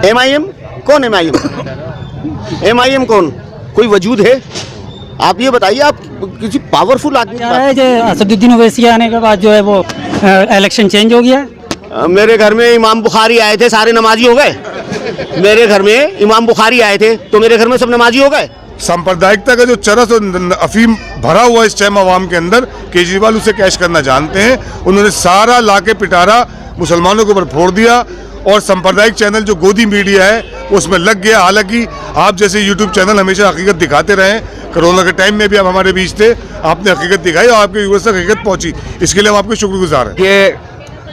MIM कौन? MIM कौन? कोई वजूद है? आप ये बताइए, आप किसी पावरफुल आदमी असदुद्दीन ओवैसी आने के बाद जो है वो इलेक्शन चेंज हो गया। मेरे घर में इमाम बुखारी आए थे, सारे नमाजी हो गए। मेरे घर में इमाम बुखारी आए थे तो मेरे घर में सब नमाजी हो गए। सांप्रदायिकता का जो चरस और अफीम भरा हुआ इस टाइम अवाम के अंदर, केजरीवाल उसे कैश करना जानते हैं। उन्होंने सारा लाके पिटारा मुसलमानों के ऊपर फोड़ दिया और सांप्रदायिक चैनल जो गोदी मीडिया है उसमें लग गया। हालांकि आप जैसे यूट्यूब चैनल हमेशा हकीकत दिखाते रहे, कोरोना के टाइम में भी आप हमारे बीच थे, आपने हकीकत दिखाई और आपके व्यूअर्स तक हकीकत पहुंची, इसके लिए हम आपके शुक्रगुजार हैं। ये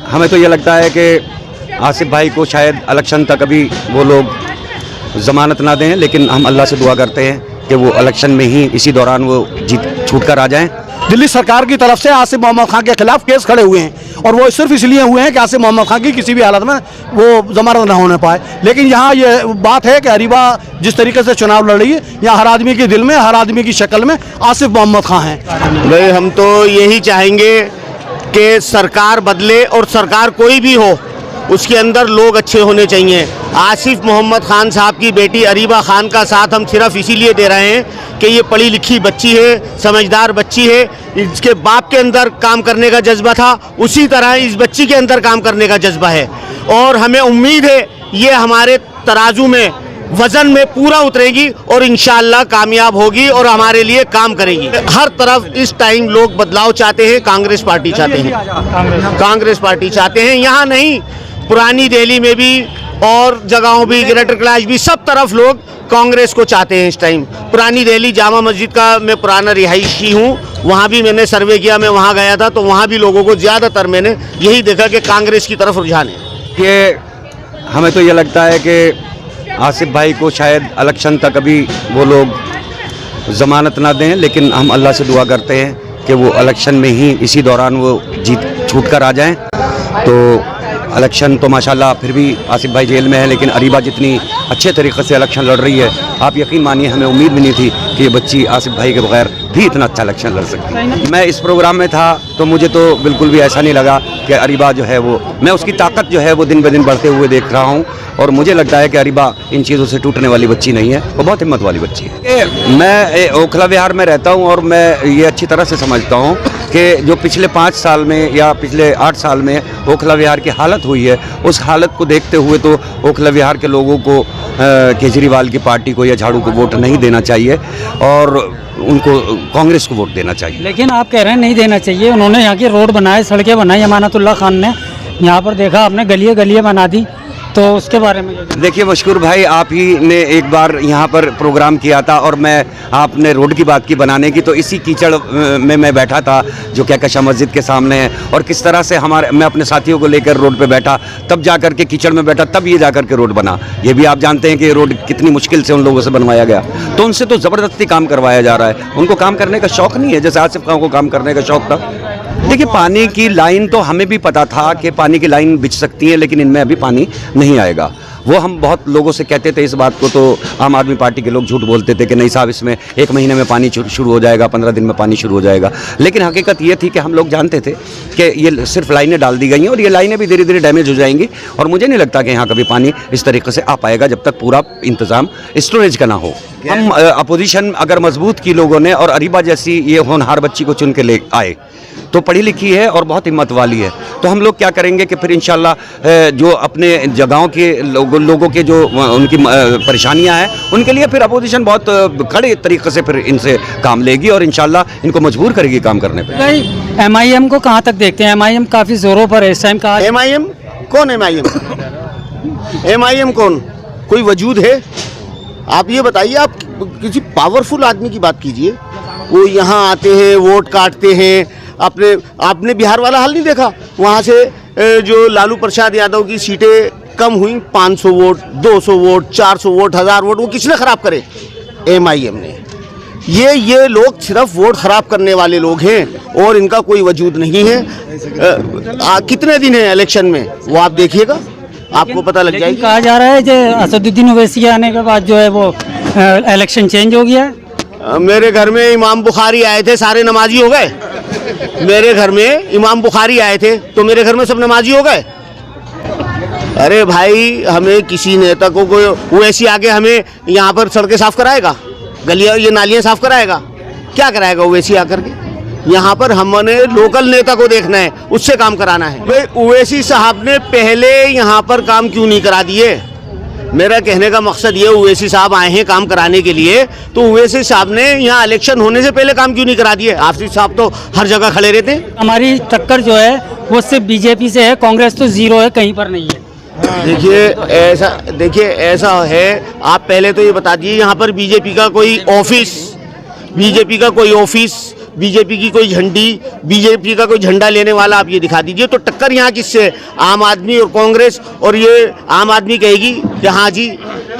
हमें तो ये लगता है कि आसिफ भाई को शायद इलेक्शन तक अभी वो लोग ज़मानत ना दें, लेकिन हम अल्लाह से दुआ करते हैं कि वो इलेक्शन में ही इसी दौरान वो जीत छूट कर आ जाएं। दिल्ली सरकार की तरफ से आसिफ मोहम्मद खान के खिलाफ केस खड़े हुए हैं और वो सिर्फ इसलिए हुए हैं कि आसिफ मोहम्मद खान की किसी भी हालत में वो जमानत न होने पाए। लेकिन यहाँ ये बात है कि अरीबा जिस तरीके से चुनाव लड़ रही है, यहाँ हर आदमी के दिल में, हर आदमी की शक्ल में आसिफ मोहम्मद खान हैं। भाई हम तो यही चाहेंगे कि सरकार बदले और सरकार कोई भी हो उसके अंदर लोग अच्छे होने चाहिए। आसिफ मोहम्मद खान साहब की बेटी अरीबा खान का साथ हम सिर्फ इसीलिए दे रहे हैं कि ये पढ़ी लिखी बच्ची है, समझदार बच्ची है। इसके बाप के अंदर काम करने का जज्बा था, उसी तरह इस बच्ची के अंदर काम करने का जज्बा है और हमें उम्मीद है ये हमारे तराजू में वजन में पूरा उतरेगी और इंशाअल्लाह कामयाब होगी और हमारे लिए काम करेगी। हर तरफ इस टाइम लोग बदलाव चाहते हैं, कांग्रेस पार्टी चाहते हैं, कांग्रेस पार्टी चाहते हैं। यहाँ नहीं, पुरानी दिल्ली में भी और जगहों भी, ग्रेटर कैलाश भी, सब तरफ लोग कांग्रेस को चाहते हैं इस टाइम। पुरानी दिल्ली जामा मस्जिद का मैं पुराना रिहायशी हूँ, वहाँ भी मैंने सर्वे किया, मैं वहाँ गया था तो वहाँ भी लोगों को ज़्यादातर मैंने यही देखा कि कांग्रेस की तरफ रुझान है। ये हमें तो ये लगता है कि आसिफ भाई को शायद इलेक्शन तक अभी वो लोग ज़मानत ना दें, लेकिन हम अल्लाह से दुआ करते हैं कि वो इलेक्शन में ही इसी दौरान वो जीत छूट कर आ जाएं। तो इलेक्शन तो माशाल्लाह फिर भी आसिफ भाई जेल में है, लेकिन अरीबा जितनी अच्छे तरीक़े से इलेक्शन लड़ रही है, आप यकीन मानिए हमें उम्मीद भी नहीं थी कि ये बच्ची आसिफ भाई के बगैर भी इतना अच्छा इलेक्शन लड़ सकती है। मैं इस प्रोग्राम में था तो मुझे तो बिल्कुल भी ऐसा नहीं लगा कि अरीबा जो है वो, मैं उसकी ताकत जो है वो दिन ब दिन बढ़ते हुए देख रहा हूँ और मुझे लगता है कि अरीबा इन चीज़ों से टूटने वाली बच्ची नहीं है, वो बहुत हिम्मत वाली बच्ची है। मैं ओखला विहार में रहता हूँ और मैं ये अच्छी तरह से समझता हूँ कि जो पिछले 5 साल में या पिछले 8 साल में ओखला विहार की हालत हुई है, उस हालत को देखते हुए तो ओखला विहार के लोगों को केजरीवाल की पार्टी को या झाड़ू को वोट नहीं देना चाहिए और उनको कांग्रेस को वोट देना चाहिए। लेकिन आप कह रहे हैं नहीं देना चाहिए। उन्होंने यहाँ की रोड बनाए, सड़कें बनाई, अमानतुल्लाह खान ने यहाँ पर देखा आपने गलियाँ बना दी, तो उसके बारे में देखिए मशकूर भाई, आप ही ने एक बार यहाँ पर प्रोग्राम किया था और मैं आपने रोड की बात की बनाने की, तो इसी कीचड़ में मैं बैठा था जो कहकशा मस्जिद के सामने है और किस तरह से मैं अपने साथियों को लेकर रोड पे बैठा, तब जाकर के कीचड़ में बैठा, तब ये जाकर के रोड बना। ये भी आप जानते हैं कि ये रोड कितनी मुश्किल से उन लोगों से बनवाया गया, तो उनसे तो ज़बरदस्ती काम करवाया जा रहा है। उनको काम करने का शौक़ नहीं है जैसे आसिफ खान को काम करने का शौक़ था। देखिए पानी की लाइन तो हमें भी पता था कि पानी की लाइन बिछ सकती है, लेकिन इनमें अभी पानी नहीं आएगा। वो हम बहुत लोगों से कहते थे इस बात को, तो आम आदमी पार्टी के लोग झूठ बोलते थे कि नहीं साहब इसमें 1 महीने में पानी शुरू हो जाएगा, 15 दिन में पानी शुरू हो जाएगा। लेकिन हकीकत ये थी कि हम लोग जानते थे कि ये सिर्फ लाइनें डाल दी गई हैं और ये लाइनें भी धीरे धीरे डैमेज हो जाएंगी और मुझे नहीं लगता कि यहाँ कभी पानी इस तरीके से आ पाएगा जब तक पूरा इंतज़ाम स्टोरेज का ना हो। हम अपोजिशन अगर मजबूत की लोगों ने और अरीबा जैसी ये होनहार बच्ची को चुन के ले आए तो पढ़ी लिखी है और बहुत हिम्मत वाली है, तो हम लोग क्या करेंगे कि फिर इंशाल्लाह जो अपने जगहों के लोगों के जो उनकी परेशानियां हैं उनके लिए फिर अपोजिशन बहुत कड़े तरीके से फिर इनसे काम लेगी और इंशाल्लाह इनको मजबूर करेगी काम करने पे। एमआईएम को कहाँ तक देखते हैं? एमआईएम काफ़ी ज़ोरों पर है इस टाइम का। एमआईएम कौन? एमआईएम कौन? कोई वजूद है? आप ये बताइए, आप किसी पावरफुल आदमी की बात कीजिए। वो यहाँ आते हैं, वोट काटते हैं। आपने बिहार वाला हाल नहीं देखा? वहाँ से जो लालू प्रसाद यादव की सीटें कम हुई, 500 वोट, 200 वोट, 400 वोट, 1000 वोट, वो किसने ख़राब करे? एमआईएम ने। ये लोग सिर्फ वोट ख़राब करने वाले लोग हैं और इनका कोई वजूद नहीं है। कितने दिन है इलेक्शन में वो आप देखिएगा, आपको पता लग जाएगा। कहा जा रहा है कि असदुद्दीन ओवैसी आने के बाद जो है वो इलेक्शन चेंज हो गया है। मेरे घर में इमाम बुखारी आए थे, सारे नमाजी हो गए। मेरे घर में इमाम बुखारी आए थे तो मेरे घर में सब नमाजी हो गए। अरे भाई, हमें किसी नेता को कोई ओवैसी आके हमें यहाँ पर सड़कें साफ कराएगा, गलियाँ ये नालियाँ साफ कराएगा? क्या कराएगा ओवैसी आकर के? यहाँ पर हमने लोकल नेता को देखना है, उससे काम कराना है। भाई ओवैसी साहब ने पहले यहाँ पर काम क्यों नहीं करा दिए? मेरा कहने का मकसद ये, ओवैसी साहब आए हैं काम कराने के लिए, तो ओवैसी साहब ने यहाँ इलेक्शन होने से पहले काम क्यों नहीं करा दिए? आसिफ साहब तो हर जगह खड़े रहते हैं। हमारी टक्कर जो है वो सिर्फ बीजेपी से है, कांग्रेस तो जीरो है, कहीं पर नहीं है। देखिए ऐसा है, आप पहले तो ये बता दिए यहाँ पर बीजेपी का कोई ऑफिस, बीजेपी की कोई झंडी, बीजेपी का कोई झंडा लेने वाला आप ये दिखा दीजिए। तो टक्कर यहाँ किससे है? आम आदमी और कांग्रेस। और ये आम आदमी कहेगी कि हाँ जी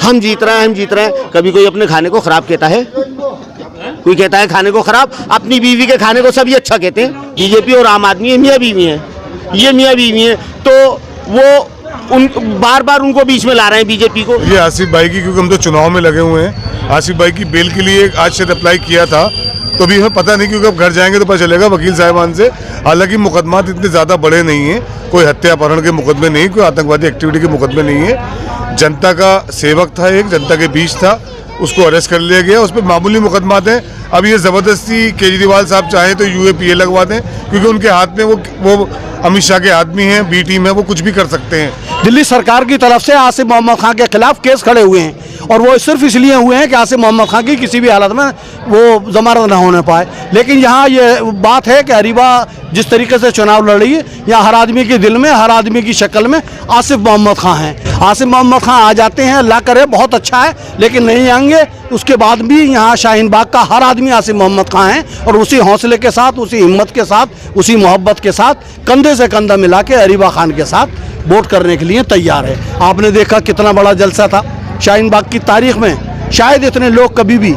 हम जीत रहे हैं। कभी कोई अपने खाने को खराब कहता है? कोई कहता है खाने को खराब? अपनी बीवी के खाने को सभी अच्छा कहते हैं। बीजेपी और आम आदमी मियाँ बीवी हैं, तो वो उन बार बार उनको बीच में ला रहे हैं बीजेपी को। ये आसिफ भाई की, क्योंकि हम तो चुनाव में लगे हुए हैं, आसिफ भाई की बेल के लिए आज से अप्लाई किया था, तो अभी हमें पता नहीं, क्योंकि अब घर जाएंगे तो पता चलेगा वकील साहिबान से। हालांकि मुकदमात इतने ज़्यादा बड़े नहीं हैं, कोई हत्या अपहरण के मुकदमे नहीं, कोई आतंकवादी एक्टिविटी के मुकदमे नहीं है। जनता का सेवक था, एक जनता के बीच था, उसको अरेस्ट कर लिया गया, उस पर मामूली मुकदमात हैं। अब ये ज़बरदस्ती केजरीवाल साहब चाहें तो UAPA लगवा दें, क्योंकि उनके हाथ में वो अमित शाह के आदमी हैं, B टीम है, वो कुछ भी कर सकते हैं। दिल्ली सरकार की तरफ से आसिफ मोहम्मद खान के खिलाफ केस खड़े हुए हैं, और वो सिर्फ इसलिए हुए हैं कि आसिफ मोहम्मद खान की किसी भी हालत में वो जमानत न होने पाए। लेकिन यहाँ ये बात है कि अरीबा जिस तरीके से चुनाव लड़ रही है, यहाँ हर आदमी के दिल में, हर आदमी की शक्ल में आसिफ मोहम्मद खान हैं। आसिफ मोहम्मद खान आ जाते हैं, अल्लाह करे बहुत अच्छा है, लेकिन नहीं आएंगे उसके बाद भी यहाँ शाहीन बाग का हर आदमी आसिफ मोहम्मद खान है, और उसी हौसले के साथ, उसी हिम्मत के साथ, उसी मोहब्बत के साथ कंधे से कंधा मिला के अरीबा खान के साथ वोट करने के लिए तैयार है। आपने देखा कितना बड़ा जलसा था शाहीन बाग की तारीख में, शायद इतने लोग कभी भी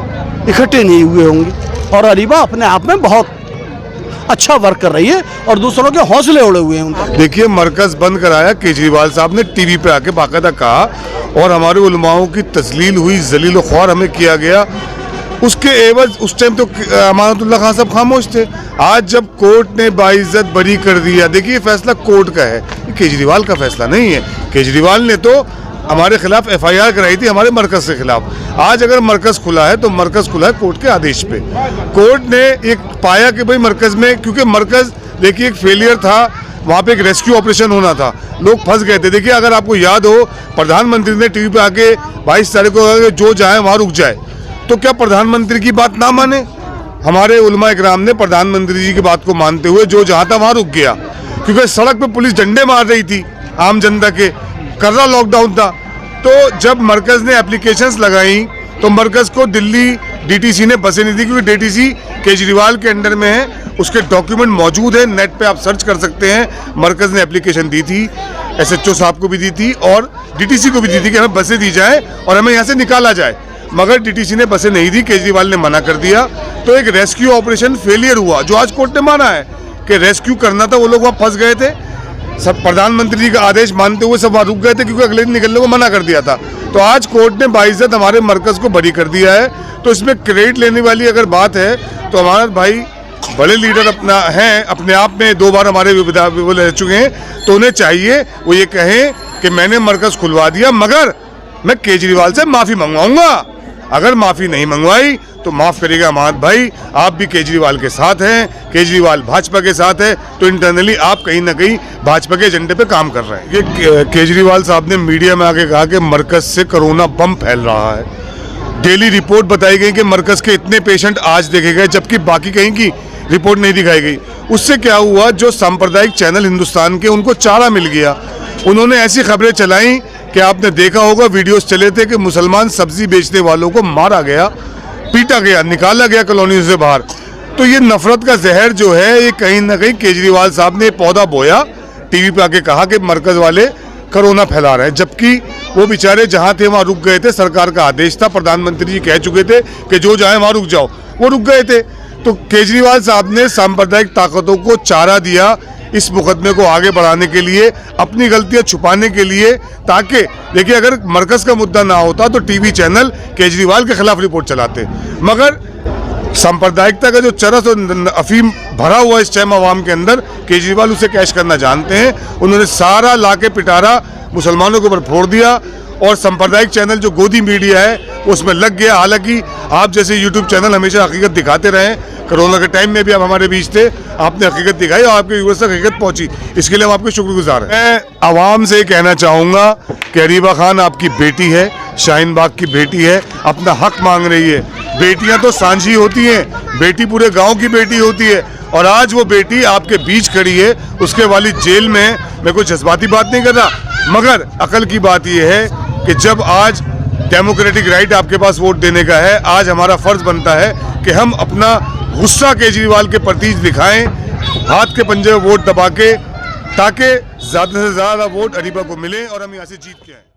इकट्ठे नहीं हुए होंगे। और अरीबा अपने आप में बहुत अच्छा वर्क कर रही है और दूसरों के हौसले उड़े हुए हैं उनका। देखिए, मरकज बंद कराया केजरीवाल साहब ने, टीवी पे आके बाकायदा कहा, और हमारे उलमाओं की तस्लील हुई, जलील ख्वार हमें किया गया। उसके एवज उस टाइम तो अमानतुल्लाह खान साहब खामोश थे। आज जब कोर्ट ने बाइज्जत बरी कर दिया, देखिए फैसला कोर्ट का है, केजरीवाल का फैसला नहीं है। केजरीवाल ने तो हमारे खिलाफ FIR कराई थी, हमारे मरकज के खिलाफ। आज अगर मरकज खुला है तो मरकज खुला है कोर्ट के आदेश पे। कोर्ट ने एक पाया कि भाई मरकज में, क्योंकि मरकज देखिए एक फेलियर था, वहाँ पे एक रेस्क्यू ऑपरेशन होना था, लोग फंस गए थे। देखिए अगर आपको याद हो, प्रधानमंत्री ने टीवी पे आके 22 तारीख को कहा कि जो जाए वहाँ रुक जाए, तो क्या प्रधानमंत्री की बात ना माने? हमारे उलमा इकराम ने प्रधानमंत्री जी की बात को मानते हुए जो जहाँ था वहाँ रुक गया, क्योंकि सड़क पे पुलिस डंडे मार रही थी आम जनता के, कर्रा लॉकडाउन था। तो जब मरकज ने एप्लीकेशंस लगाई तो मरकज को दिल्ली DTC ने बसें नहीं दी, क्योंकि DTC केजरीवाल के अंडर में है, उसके डॉक्यूमेंट मौजूद है, नेट पे आप सर्च कर सकते हैं। मरकज ने एप्लीकेशन दी थी, SHO साहब को भी दी थी और DTC को भी दी थी कि हमें बसें दी जाए और हमें यहाँ से निकाला जाए, मगर DTC ने बसें नहीं दी, केजरीवाल ने मना कर दिया। तो एक रेस्क्यू ऑपरेशन फेलियर हुआ, जो आज कोर्ट ने माना है कि रेस्क्यू करना था, वो लोग वहाँ फंस गए थे। सब प्रधानमंत्री जी का आदेश मानते हुए सब वहाँ रुक गए थे, क्योंकि अगले दिन निकलने को मना कर दिया था। तो आज कोर्ट ने बाइज्जत हमारे मरकज को बरी कर दिया है। तो इसमें क्रेडिट लेने वाली अगर बात है तो हमारे भाई बड़े लीडर अपना हैं, अपने आप में 2 बार हमारे विधायक रह चुके हैं, तो उन्हें चाहिए वो ये कहें कि मैंने मरकज खुलवा दिया, मगर मैं केजरीवाल से माफ़ी मंगवाऊंगा। अगर माफ़ी नहीं मंगवाई तो माफ़ करिएगा अमानत भाई, आप भी केजरीवाल के साथ हैं, केजरीवाल भाजपा के साथ है, तो इंटरनली आप कहीं ना कहीं भाजपा के एजेंडे पे काम कर रहे हैं। ये केजरीवाल साहब ने मीडिया में आके कहा कि मरकज से कोरोना बम फैल रहा है। डेली रिपोर्ट बताई गई कि मरकज के इतने पेशेंट आज देखे गए, जबकि बाकी कहीं की रिपोर्ट नहीं दिखाई गई। उससे क्या हुआ, जो सांप्रदायिक चैनल हिंदुस्तान के, उनको चारा मिल गया। उन्होंने ऐसी खबरें चलाई कि आपने देखा होगा, वीडियोस चले थे कि मुसलमान सब्जी बेचने वालों को मारा गया, पीटा गया, निकाला गया कॉलोनी से बाहर। तो ये नफरत का जहर जो है, ये कहीं ना कहीं केजरीवाल साहब ने पौधा बोया, टीवी पे आके कहा कि मरकज वाले कोरोना फैला रहे हैं, जबकि वो बेचारे जहां थे वहां रुक गए थे। सरकार का आदेश था, प्रधानमंत्री जी कह चुके थे कि जो जाए वहां रुक जाओ, वो रुक गए थे। तो केजरीवाल साहब ने सांप्रदायिक ताकतों को चारा दिया इस मुकदमे को आगे बढ़ाने के लिए, अपनी गलतियां छुपाने के लिए, ताकि देखिए अगर मरकज का मुद्दा ना होता तो टीवी चैनल केजरीवाल के खिलाफ रिपोर्ट चलाते, मगर सांप्रदायिकता का जो चरस और अफीम भरा हुआ इस टाइम अवाम के अंदर, केजरीवाल उसे कैश करना जानते हैं। उन्होंने सारा लाके पिटारा मुसलमानों के ऊपर फोड़ दिया और सांप्रदायिक चैनल जो गोदी मीडिया है उसमें लग गया। हालांकि आप जैसे यूट्यूब चैनल हमेशा हकीकत दिखाते रहे, कोरोना के टाइम में भी आप हमारे बीच थे, आपने हकीकत दिखाई और आपके व्यूअर्स तक हकीकत पहुंची, इसके लिए हम आपके शुक्रगुजार हैं। मैं आवाम से कहना चाहूँगा कि अरीबा खान आपकी बेटी है, शाहीन बाग की बेटी है, अपना हक मांग रही है। बेटियां तो सांझी होती हैं, बेटी पूरे गांव की बेटी होती है और आज वो बेटी आपके बीच खड़ी है, उसके वालिद जेल में है। मैं कोई जज्बाती बात नहीं कर रहा, मगर अकल की बात यह है कि जब आज डेमोक्रेटिक राइट आपके पास वोट देने का है, आज हमारा फर्ज बनता है कि हम अपना गुस्सा केजरीवाल के प्रति दिखाएं, हाथ के पंजे में वोट दबा के, ताकि ज़्यादा से ज़्यादा वोट अरीबा को मिले और हम यहाँ से जीत के आएँ।